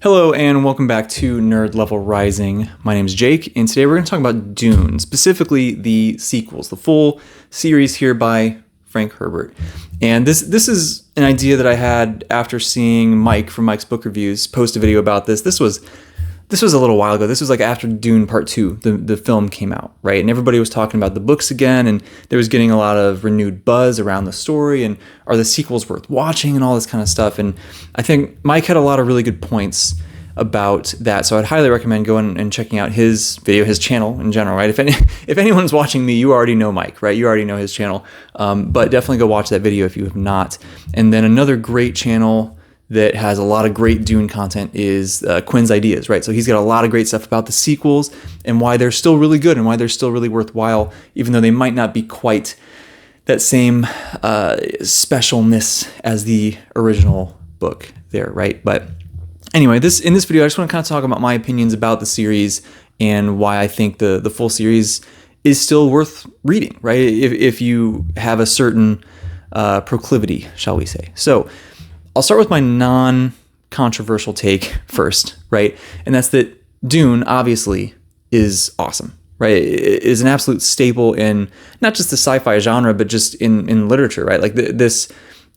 Hello and welcome back to Nerd Level Rising. My name is Jake, and today we're going to talk about Dune, specifically the sequels, the full series here by Frank Herbert. And this is an idea that I had after seeing Mike from Mike's Book Reviews post a video about this. This was a little while ago. This was like after Dune Part 2, the film came out, right? And everybody was talking about the books again, and there was getting a lot of renewed buzz around the story, and are the sequels worth watching, and all this kind of stuff. And I think Mike had a lot of really good points about that, so I'd highly recommend going and checking out his video, his channel in general, right? If anyone's watching me, you already know Mike, right? You already know his channel, but definitely go watch that video if you have not. And then another great channel that has a lot of great Dune content is Quinn's Ideas, right? So he's got a lot of great stuff about the sequels and why they're still really good and why they're still really worthwhile, even though they might not be quite that same specialness as the original book there, right? But anyway, in this video, I just want to kind of talk about my opinions about the series and why I think the full series is still worth reading, right? If you have a certain proclivity, shall we say. So I'll start with my non-controversial take first, right? And that's that Dune, obviously, is awesome, right? It is an absolute staple in not just the sci-fi genre, but just in literature, right? Like this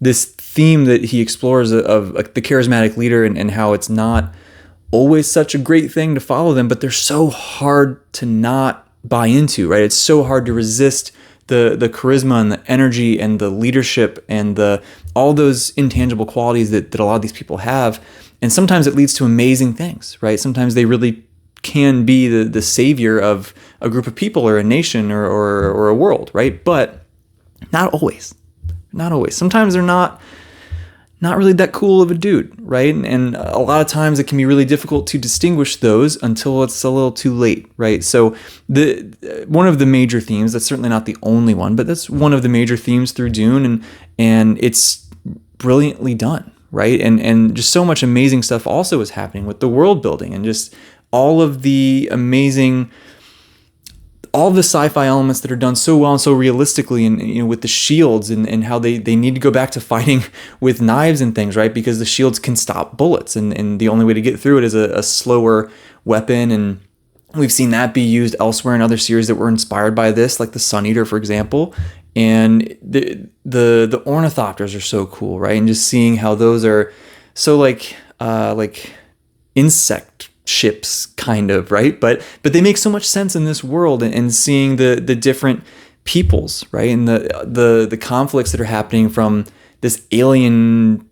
theme that he explores of like the charismatic leader and how it's not always such a great thing to follow them, but they're so hard to not buy into, right? It's so hard to resist the charisma and the energy and the leadership and all those intangible qualities that a lot of these people have. And sometimes it leads to amazing things, right? Sometimes they really can be the savior of a group of people or a nation or a world, right? But not always. Not always. Sometimes they're not really that cool of a dude, right? And a lot of times it can be really difficult to distinguish those until it's a little too late, right? So one of the major themes, that's certainly not the only one, but that's one of the major themes through Dune, and it's brilliantly done, right? And just so much amazing stuff also is happening with the world building and just all of the sci-fi elements that are done so well and so realistically, and with the shields and how they need to go back to fighting with knives and things, right? Because the shields can stop bullets, and the only way to get through it is a slower weapon. And we've seen that be used elsewhere in other series that were inspired by this, like the Sun Eater, for example. And the ornithopters are so cool, right? And just seeing how those are so like insect ships, kind of, right? But they make so much sense in this world, and seeing the different peoples, right? And the conflicts that are happening from this alien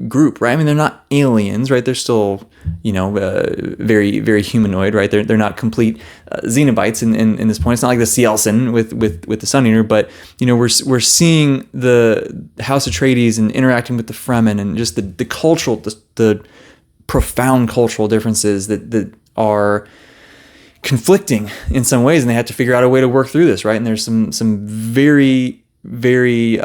group, right? I mean, they're not aliens, right? They're still, very, very humanoid, right? They're not complete Xenobites in this point. It's not like the Cielson with the Sun Eater, but we're seeing the House Atreides and interacting with the Fremen, and just the cultural, the profound cultural differences that are conflicting in some ways, and they had to figure out a way to work through this, right? And there's some very, very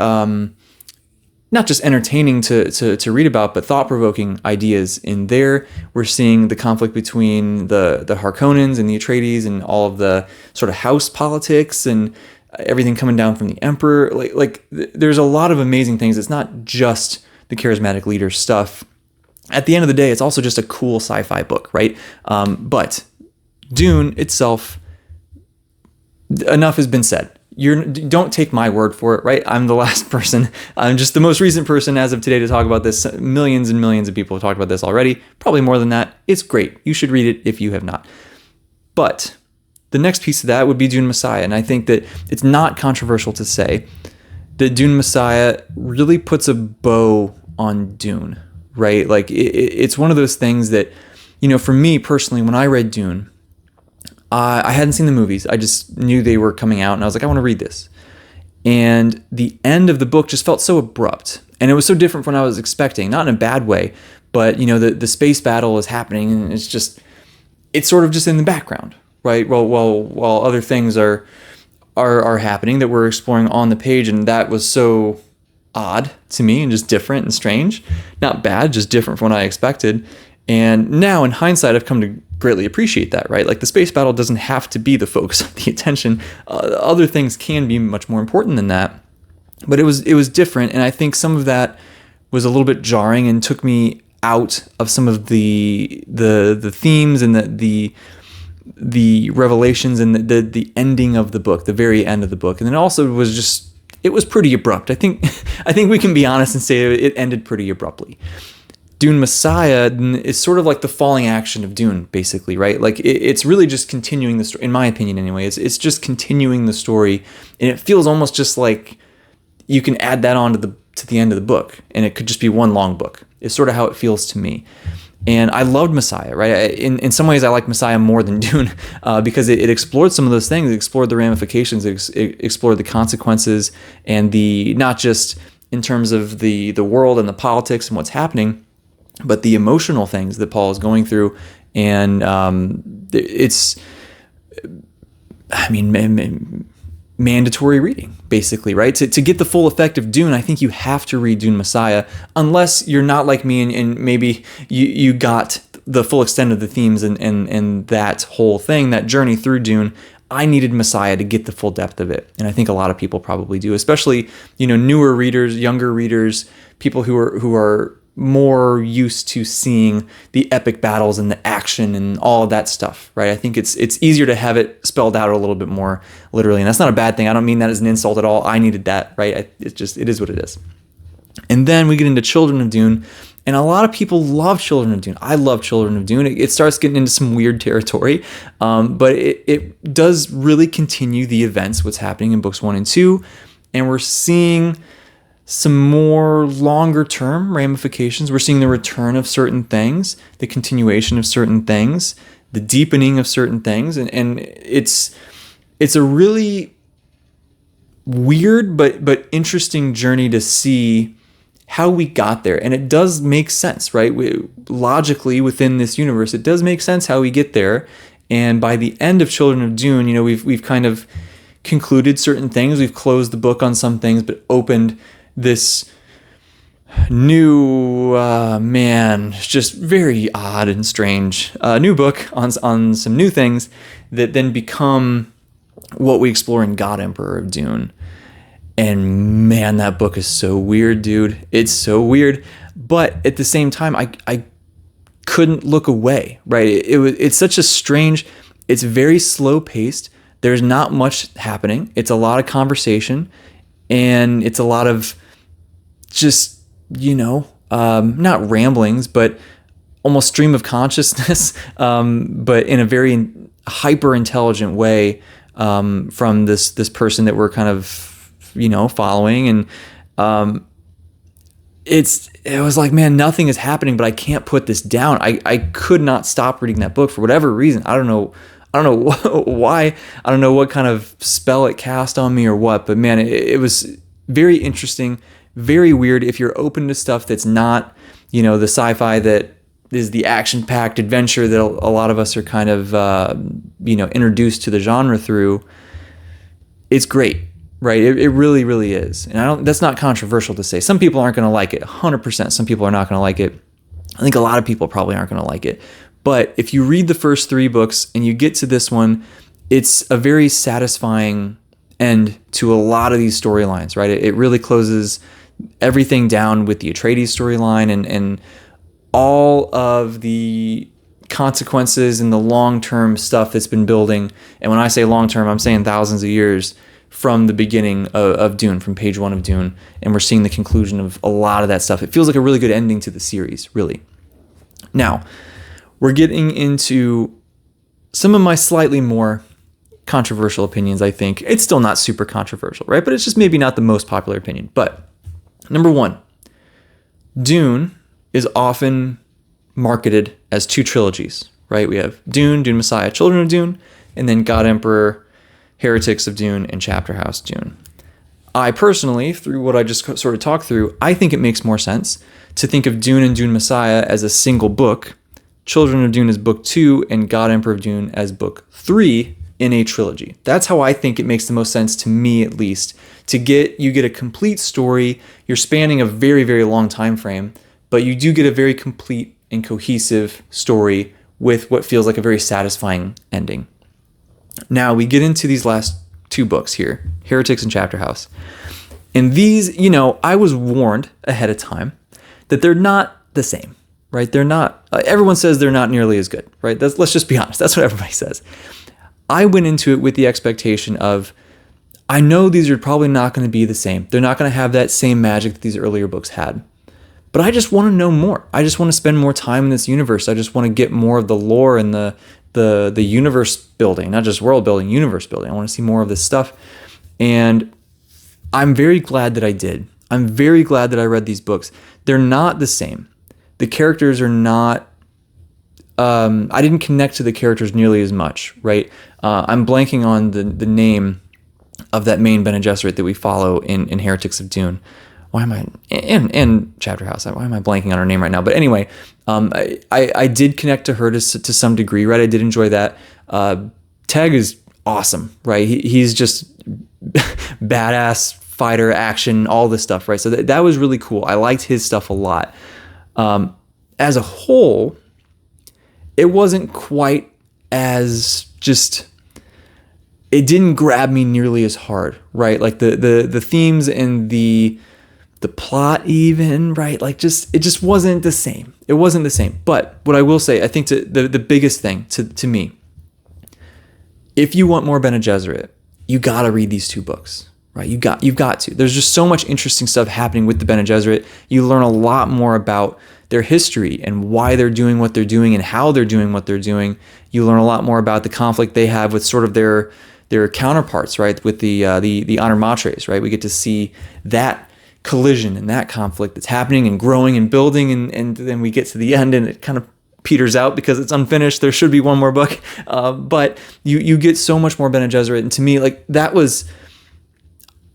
not just entertaining to read about, but thought-provoking ideas in there. We're seeing the conflict between the Harkonnens and the Atreides, and all of the sort of house politics and everything coming down from the Emperor. Like there's a lot of amazing things. It's not just the charismatic leader stuff. At the end of the day, it's also just a cool sci-fi book, right? But Dune itself, enough has been said. Don't take my word for it, right? I'm the last person. I'm just the most recent person as of today to talk about this. Millions and millions of people have talked about this already, probably more than that. It's great. You should read it if you have not. But the next piece of that would be Dune Messiah, and I think that it's not controversial to say that Dune Messiah really puts a bow on Dune. Right? Like it's one of those things that, for me personally, when I read Dune, I hadn't seen the movies. I just knew they were coming out, and I was like, I want to read this. And the end of the book just felt so abrupt, and it was so different from what I was expecting, not in a bad way, but the space battle is happening, and it's sort of just in the background, right? While other things are happening that we're exploring on the page, and that was so odd to me and just different and strange. Not bad, just different from what I expected. And now in hindsight, I've come to greatly appreciate that, right? Like the space battle doesn't have to be the focus of the attention. Other things can be much more important than that. But it was different, and I think some of that was a little bit jarring and took me out of some of the themes and the revelations and the ending of the book, the very end of the book. And then also it was pretty abrupt. I think we can be honest and say it ended pretty abruptly. Dune Messiah is sort of like the falling action of Dune, basically, right? Like it's really just continuing the story, in my opinion anyway. It's just continuing the story, and it feels almost just like you can add that on to the end of the book, and it could just be one long book. It's sort of how it feels to me. And I loved Messiah, right? In some ways, I like Messiah more than Dune because it explored some of those things. It explored the ramifications, it explored the consequences, and not just in terms of the world and the politics and what's happening, but the emotional things that Paul is going through. And mandatory reading, basically, right? To get the full effect of Dune, I think you have to read Dune Messiah, unless you're not like me and maybe you got the full extent of the themes and that whole thing, that journey through Dune. I needed Messiah to get the full depth of it, and I think a lot of people probably do, especially newer readers, younger readers, people who are more used to seeing the epic battles and the action and all of that stuff, right? I think it's easier to have it spelled out a little bit more literally, and that's not a bad thing. I don't mean that as an insult at all. I needed that, right? It is what it is. And then we get into Children of Dune, and a lot of people love Children of Dune. I love Children of Dune. It starts getting into some weird territory, but it does really continue the events, what's happening in books 1 and 2, and we're seeing some more longer term ramifications. We're seeing the return of certain things, the continuation of certain things, the deepening of certain things. And it's a really weird but interesting journey to see how we got there. And it does make sense, right? Logically within this universe, it does make sense how we get there. And by the end of Children of Dune, we've kind of concluded certain things. We've closed the book on some things, but opened this new, just very odd and strange new book on some new things that then become what we explore in God, Emperor of Dune. And man, that book is so weird, dude. It's so weird. But at the same time, I couldn't look away, right? It's such a strange, it's very slow paced. There's not much happening. It's a lot of conversation, and it's a lot of just, not ramblings, but almost stream of consciousness, but in a very hyper intelligent way from this person that we're kind of, following. And it was like, man, nothing is happening, but I can't put this down. I could not stop reading that book for whatever reason. I don't know why. I don't know what kind of spell it cast on me or what, but man, it was very interesting. Very weird. If you're open to stuff that's not, the sci-fi that is the action-packed adventure that a lot of us are kind of, introduced to the genre through, it's great, right? It really, really is. And that's not controversial to say. Some people aren't going to like it, 100%. Some people are not going to like it. I think a lot of people probably aren't going to like it. But if you read the first 3 books and you get to this one, it's a very satisfying end to a lot of these storylines, right? It really closes everything down with the Atreides storyline and all of the consequences and the long-term stuff that's been building. And when I say long-term, I'm saying thousands of years from the beginning of Dune, from page 1 of Dune. And we're seeing the conclusion of a lot of that stuff. It feels like a really good ending to the series, really. Now, we're getting into some of my slightly more controversial opinions, I think. It's still not super controversial, right? But it's just maybe not the most popular opinion. But number 1, Dune is often marketed as 2 trilogies, right? We have Dune, Dune Messiah, Children of Dune, and then God Emperor, Heretics of Dune, and Chapterhouse Dune. I personally, through what I just sort of talked through, I think it makes more sense to think of Dune and Dune Messiah as a single book, Children of Dune as book 2, and God Emperor of Dune as book 3 in a trilogy. That's how I think it makes the most sense, to me at least, you get a complete story. You're spanning a very, very long time frame, but you do get a very complete and cohesive story with what feels like a very satisfying ending. Now we get into these last 2 books here, Heretics and Chapterhouse. And these, I was warned ahead of time that they're not the same. right? They're not, everyone says they're not nearly as good, right? Let's just be honest. That's what everybody says. I went into it with the expectation of, I know these are probably not going to be the same. They're not going to have that same magic that these earlier books had. But I just want to know more. I just want to spend more time in this universe. I just want to get more of the lore and the universe building, not just world building, universe building. I want to see more of this stuff. And I'm very glad that I did. I'm very glad that I read these books. They're not the same. The characters are not, I didn't connect to the characters nearly as much, right? I'm blanking on the name of that main Bene Gesserit that we follow in Heretics of Dune. Why am I in Chapterhouse? Why am I blanking on her name right now? But anyway, I did connect to her to some degree, right? I did enjoy that. Teg is awesome, right? He's just badass fighter, action, all this stuff, right? So that was really cool. I liked his stuff a lot. As a whole, it wasn't quite as just, it didn't grab me nearly as hard, right? Like the themes and the plot even, right? Like it just wasn't the same. It wasn't the same. But what I will say, I think the biggest thing to me, if you want more Bene Gesserit, you got to read these two books, right? You've got to. There's just so much interesting stuff happening with the Bene Gesserit. You learn a lot more about their history and why they're doing what they're doing and how they're doing what they're doing. You learn a lot more about the conflict they have with sort of their counterparts, right? With the Honor Matres, right? We get to see that collision and that conflict that's happening and growing and building, and then we get to the end and it kind of peters out because it's unfinished. There should be one more book, but you get so much more Bene Gesserit, and to me, like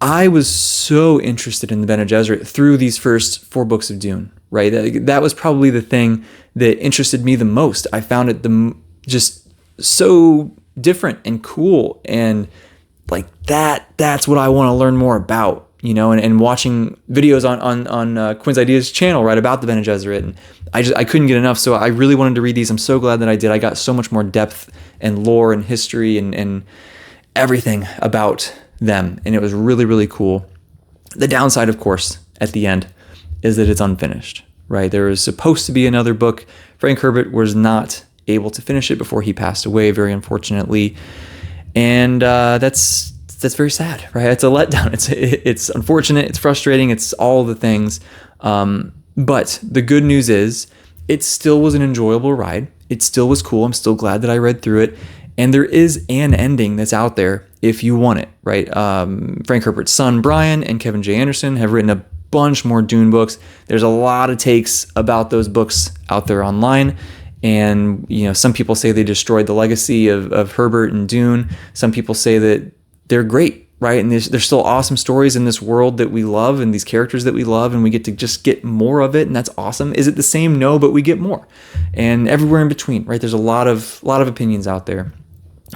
I was so interested in the Bene Gesserit through these first 4 books of Dune, right? That was probably the thing that interested me the most. I found it just so different and cool, and like that's what I want to learn more about, you know, and watching videos on Quinn's Ideas channel, right, about the Bene Gesserit, and I couldn't get enough, so I really wanted to read these. I'm so glad that I did. I got so much more depth and lore and history and everything about them, and it was really, really cool. The downside, of course, at the end is that it's unfinished, right? There was supposed to be another book. Frank Herbert was not able to finish it before he passed away, very unfortunately, and that's very sad, right? It's a letdown. It's unfortunate. It's frustrating. It's all the things. But the good news is it still was an enjoyable ride. It still was cool. I'm still glad that I read through it. And there is an ending that's out there if you want it, right? Frank Herbert's son, Brian, and Kevin J. Anderson have written a bunch more Dune books. There's a lot of takes about those books out there online. And, you know, some people say they destroyed the legacy of Herbert and Dune. Some people say that they're great, right? And there's still awesome stories in this world that we love and these characters that we love, and we get to just get more of it, and that's awesome. Is it the same? No, but we get more. And everywhere in between, right? There's a lot of opinions out there.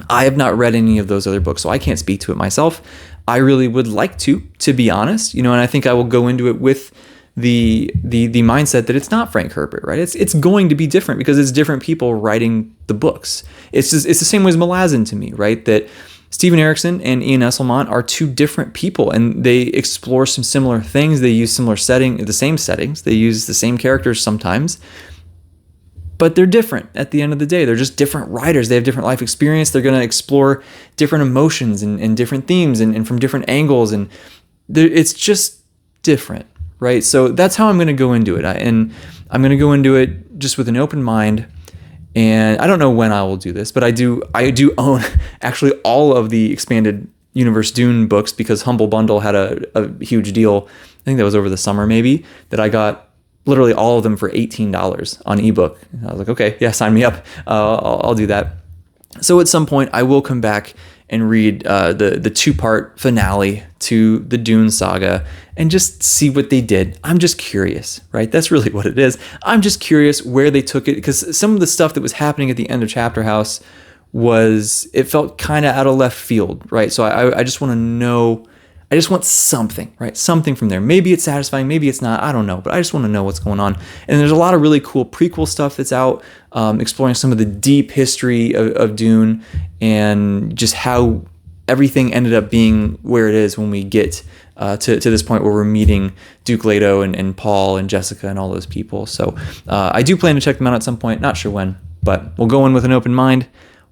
I have not read any of those other books, so I can't speak to it myself. I really would like to be honest, you know, and I think I will go into it with the mindset that it's not Frank Herbert, right? It's going to be different because it's different people writing the books. It's the same way as Malazan to me, right? That Steven Erikson and Ian Esselmont are two different people, and they explore some similar things. They use the same settings. They use the same characters sometimes, but they're different at the end of the day. They're just different writers. They have different life experience. They're going to explore different emotions and different themes and from different angles, and it's just different, right? So that's how I'm going to go into it. And I'm going to go into it just with an open mind. And I don't know when I will do this, but I do own actually all of the expanded universe Dune books because Humble Bundle had a huge deal. I think that was over the summer maybe, that I got literally all of them for $18 on ebook. And I was like, okay, yeah, sign me up. I'll do that. So at some point I will come back and read the 2-part finale to the Dune saga and just see what they did. I'm just curious, right? That's really what it is. I'm just curious where they took it, because some of the stuff that was happening at the end of Chapterhouse it felt kind of out of left field, right? So I just want to know, I just want something, right? Something from there. Maybe it's satisfying, maybe it's not, I don't know, but I just want to know what's going on. And there's a lot of really cool prequel stuff that's out, exploring some of the deep history of Dune and just how everything ended up being where it is when we get to this point where we're meeting Duke Leto and Paul and Jessica and all those people. So I do plan to check them out at some point. Not sure when, but we'll go in with an open mind.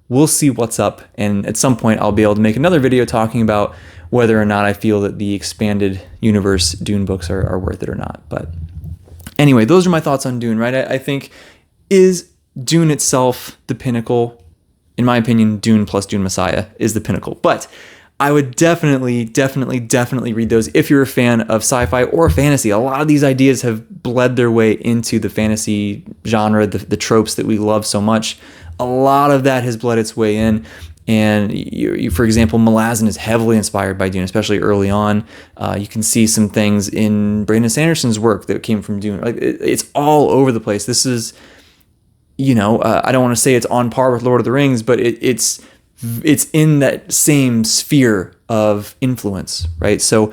We'll see what's up, and at some point I'll be able to make another video talking about whether or not I feel that the expanded universe Dune books are worth it or not. But anyway, those are my thoughts on Dune, right? I think, is Dune itself the pinnacle? In my opinion, Dune plus Dune Messiah is the pinnacle. But I would definitely read those if you're a fan of sci-fi or fantasy. A lot of these ideas have bled their way into the fantasy genre, the tropes that we love so much. A lot of that has bled its way in. And for example, Malazan is heavily inspired by Dune, especially early on. You can see some things in Brandon Sanderson's work that came from Dune. Like it's all over the place. This is, I don't want to say it's on par with Lord of the Rings, but it's in that same sphere of influence, right? So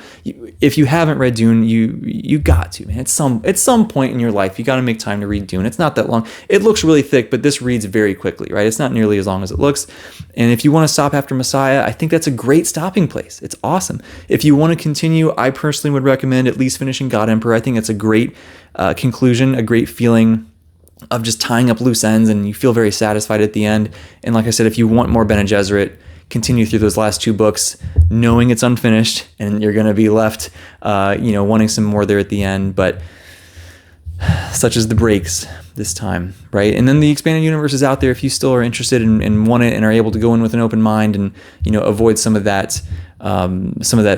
if you haven't read Dune, you got to, man. At some point in your life, you got to make time to read Dune. It's not that long. It looks really thick, but this reads very quickly, right? It's not nearly as long as it looks. And if you want to stop after Messiah, I think that's a great stopping place. It's awesome. If you want to continue, I personally would recommend at least finishing God Emperor. I think it's a great conclusion, a great feeling of just tying up loose ends, and you feel very satisfied at the end. And like I said, if you want more Bene Gesserit, continue through those last two books, knowing it's unfinished, and you're going to be left, wanting some more there at the end. But such as the breaks this time, right? And then the expanded universe is out there if you still are interested and want it and are able to go in with an open mind and avoid some of that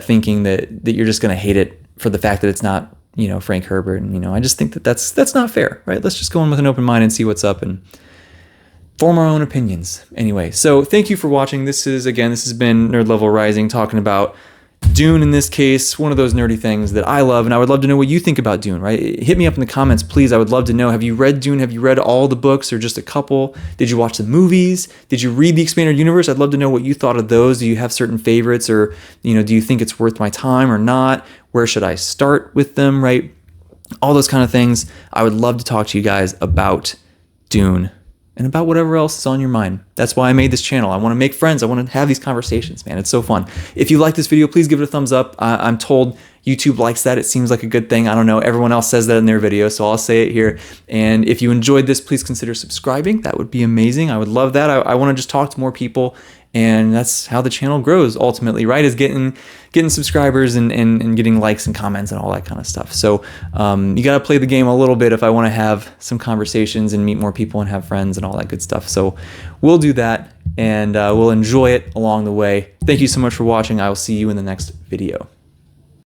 thinking that you're just going to hate it for the fact that it's not Frank Herbert. And, I just think that's not fair, right? Let's just go in with an open mind and see what's up and form our own opinions. Anyway, so thank you for watching. This has been Nerd Level Rising, talking about Dune in this case, one of those nerdy things that I love, and I would love to know what you think about Dune, right? Hit me up in the comments, please. I would love to know, have you read Dune? Have you read all the books or just a couple? Did you watch the movies? Did you read the expanded universe? I'd love to know what you thought of those. Do you have certain favorites, or, do you think it's worth my time or not? Where should I start with them, right? All those kind of things. I would love to talk to you guys about Dune and about whatever else is on your mind. That's why I made this channel. I want to make friends. I want to have these conversations, man. It's so fun. If you like this video, please give it a thumbs up. I'm told YouTube likes that. It seems like a good thing. I don't know. Everyone else says that in their video, so I'll say it here. And if you enjoyed this, please consider subscribing. That would be amazing. I would love that. I want to just talk to more people, and that's how the channel grows ultimately, right? Is getting subscribers and getting likes and comments and all that kind of stuff. So you got to play the game a little bit if I want to have some conversations and meet more people and have friends and all that good stuff. So we'll do that, and we'll enjoy it along the way. Thank you so much for watching. I will see you in the next video.